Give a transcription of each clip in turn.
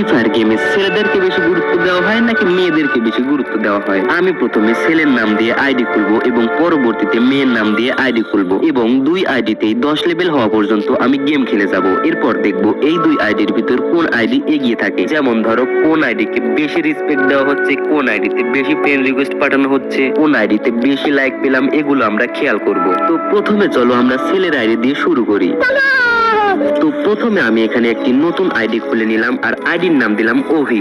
Free fire গেমে ছেলেদেরকে বেশি গুরুত্ব দেওয়া হয় নাকি মেয়েদেরকে বেশি গুরুত্ব দেওয়া হয়? আমি প্রথমে ছেলের নাম দিয়ে আইডি খুলবো এবং পরবর্তীতে মেয়ের নাম দিয়ে আইডি খুলবো এবং দুই আইডিতেই 10 লেভেল হওয়া পর্যন্ত আমি গেম খেলে যাব। এরপর দেখবো এই দুই আইডির ভিতর কোন আইডি এগিয়ে থাকে। যেমন ধরো কোন আইডিকে বেশি রেসপেক্ট দেওয়া হচ্ছে, কোন আইডিতে বেশি ফ্রেন্ড রিকোয়েস্ট পাঠানো হচ্ছে, কোন আইডিতে বেশি লাইক পেলাম, এগুলো আমরা খেয়াল করব। তো প্রথমে চলো আমরা ছেলের আইডি দিয়ে শুরু করি। তো প্রথমে আমি এখানে একটি নতুন আইডি খুলে নিলাম আর আইডির নাম দিলাম অভি।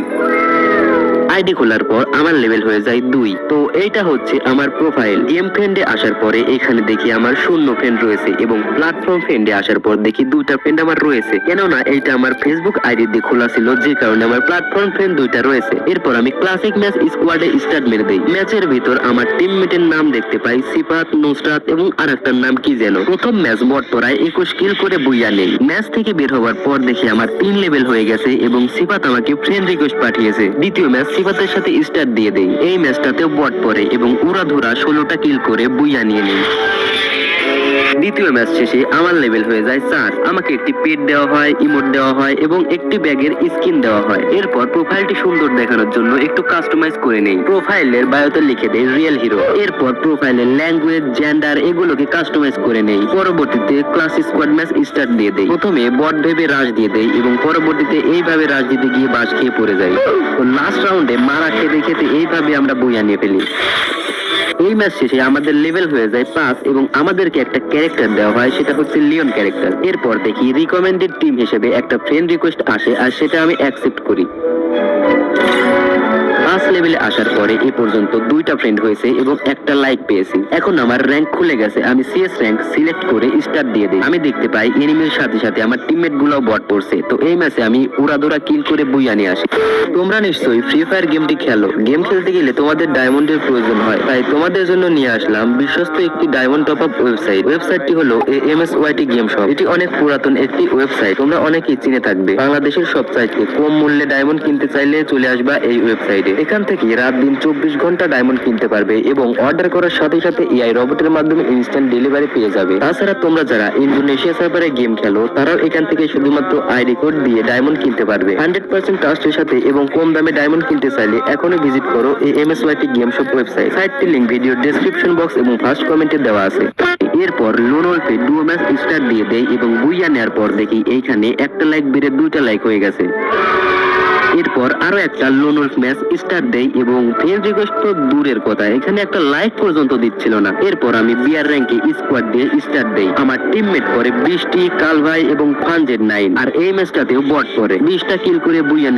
আইডি খোলার পর আমার লেভেল হয়ে যায় 2। তো এইটা হচ্ছে আমার প্রোফাইল। গেম ফ্রেন্ডে আসার পরে এখানে দেখি আমার 0 ফ্রেন্ড রয়েছে এবং প্ল্যাটফর্ম ফ্রেন্ডে আসার পর দেখি 2টা ফ্রেন্ড আমার রয়েছে, কেননা এইটা আমার ফেসবুক আইডি দিয়ে খোলা ছিল, যে কারণে আমার প্ল্যাটফর্ম ফ্রেন্ড 2টা রয়েছে। এরপর আমি ক্লাসিক ম্যাচ স্কোয়াডে স্টার্ট মেরে দেই। ম্যাচের ভিতর আমার টিমমেটের নাম দেখতে পাই সিফাত, নুসরাত এবং আরেকটার নাম কি যেন। প্রথম ম্যাচ বট পড়ায় 21 কিল করে বুইয়া নেই। ম্যাচ থেকে বের হওয়ার পর দেখি আমার 3 লেভেল হয়ে গেছে এবং সিফাত আমাকে ফ্রেন্ড রিকোয়েস্ট পাঠিয়েছে। দ্বিতীয় ম্যাচ সিফাতের সাথে স্টার্ট দিয়ে দেই। এই ম্যাচটাতেও বট পড়ে এবং উড়াধুরা 16টা কিল করে বুইয়া নিয়ে নেই। দ্বিতীয় ম্যাচ শেষে আমার লেভেল হয়ে যায় 4। আমাকে একটি পেট দেওয়া হয়, ইমোট দেওয়া হয় এবং একটি ব্যাগের স্কিন দেওয়া হয়। এরপর প্রোফাইলটি সুন্দর দেখানোর জন্য একটু কাস্টমাইজ করে নেই। প্রোফাইলের বায়োতে লিখে দেই রিয়েল হিরো। এরপর প্রোফাইলের ল্যাঙ্গুয়েজ, জেন্ডার এগুলোকে কাস্টমাইজ করে নেই। পরবর্তীতে ক্লাস স্কোয়াড ম্যাচ স্টার্ট দিয়ে দেই। প্রথমে বট ভেবে রাশ দিয়ে দেই এবং পরবর্তীতে এইভাবে রাশ দিতে গিয়ে বাস খেয়ে পড়ে যাই। তো লাস্ট রাউন্ডে মারা খেতে খেতে এইভাবে আমরা বইয়া নিয়ে ফেলি। এই ম্যাচ শেষে আমাদের লেভেল হয়ে যায় 5 এবং আমাদেরকে একটা ক্যারেক্টার দেওয়া হয়, সেটা হচ্ছে লিওন ক্যারেক্টার। এরপর দেখি রিকমেন্ডেড টিম হিসেবে একটা ফ্রেন্ড রিকোয়েস্ট আসে আর সেটা আমি অ্যাকসেপ্ট করি। 5 লেভেলে আসার পরে এ পর্যন্ত 2টা ফ্রেন্ড হয়েছে এবং একটা লাইক পেয়েছি। এখন আমার র্যাঙ্ক খুলে গেছে। আমি সিএস র্যাঙ্ক সিলেক্ট করে স্টার্ট দিয়ে দিই। আমি দেখতে পাই এনিমির সাথে সাথে আমার টিমমেট গুলাও বট পড়ছে। তো এই ম্যাচে আমি উড়াদোড়া কিল করে বুইয়া নিয়ে আসি। তোমরা নিশ্চয়ই ফ্রি ফায়ার গেমটি খেলো। গেম খেলতে গেলে তোমাদের ডায়মন্ডের প্রয়োজন হয়, তাই তোমাদের জন্য নিয়ে আসলাম বিশ্বস্ত একটি ডায়মন্ড টপ আপ ওয়েবসাইট। ওয়েবসাইটটি হলো AMSYT গেম শপ। এটি অনেক পুরাতন একটি ওয়েবসাইট, তোমরা অনেকেই চিনে থাকবে। বাংলাদেশের সবচাইতে কম মূল্যে ডায়মন্ড কিনতে চাইলে চলে আসবা এই ওয়েবসাইটে। এখান থেকে রাত দিন 24 ঘন্টা ডায়মন্ড কিনতে পারবে এবং অর্ডার করার সাথে সাথে AI রোবটের মাধ্যমে ইনস্ট্যান্ট ডেলিভারি পেয়ে যাবে। তাছাড়া তোমরা যারা ইন্দোনেশিয়া সার্ভারে গেম খেলো তারাও এখান থেকে শুধুমাত্র আইডি কোড দিয়ে ডায়মন্ড কিনতে পারবে 100% ট্রাস্টের সাথে। এবং কম দামে ডায়মন্ড কিনতে চাইলে এখনই ভিজিট করো AMSYT গেম শপ ওয়েবসাইট। সাইটটির লিংক ভিডিও ডেসক্রিপশন বক্স এবং ফার্স্ট কমেন্টে দেওয়া আছে। এরপর লোনওয়ালফে ডুও ম্যাচ স্টার্ট দিয়ে দেয় এবং বুইয়া নেওয়ার পর দেখি এইখানে একটা লাইক বেড়ে 2টা লাইক হয়ে গেছে। এরপর আরো একটা লোনওয়ালফ ম্যাচ স্টার্ট দেই এবং ফ্রেন্ড রিকোয়েস্ট তো দূরের কথা, এখানে একটা লাইক পর্যন্ত দিচ্ছিল না। এরপর আমি বিআর র্যাঙ্কে স্কোয়াড দিয়ে স্টার্ট দেই। আমার টিমমেট করে 20টি, কাল ভাই এবং ফানজেড 9। আর এই ম্যাচটাতেও বট করে 20টা কিল করে বুইয়া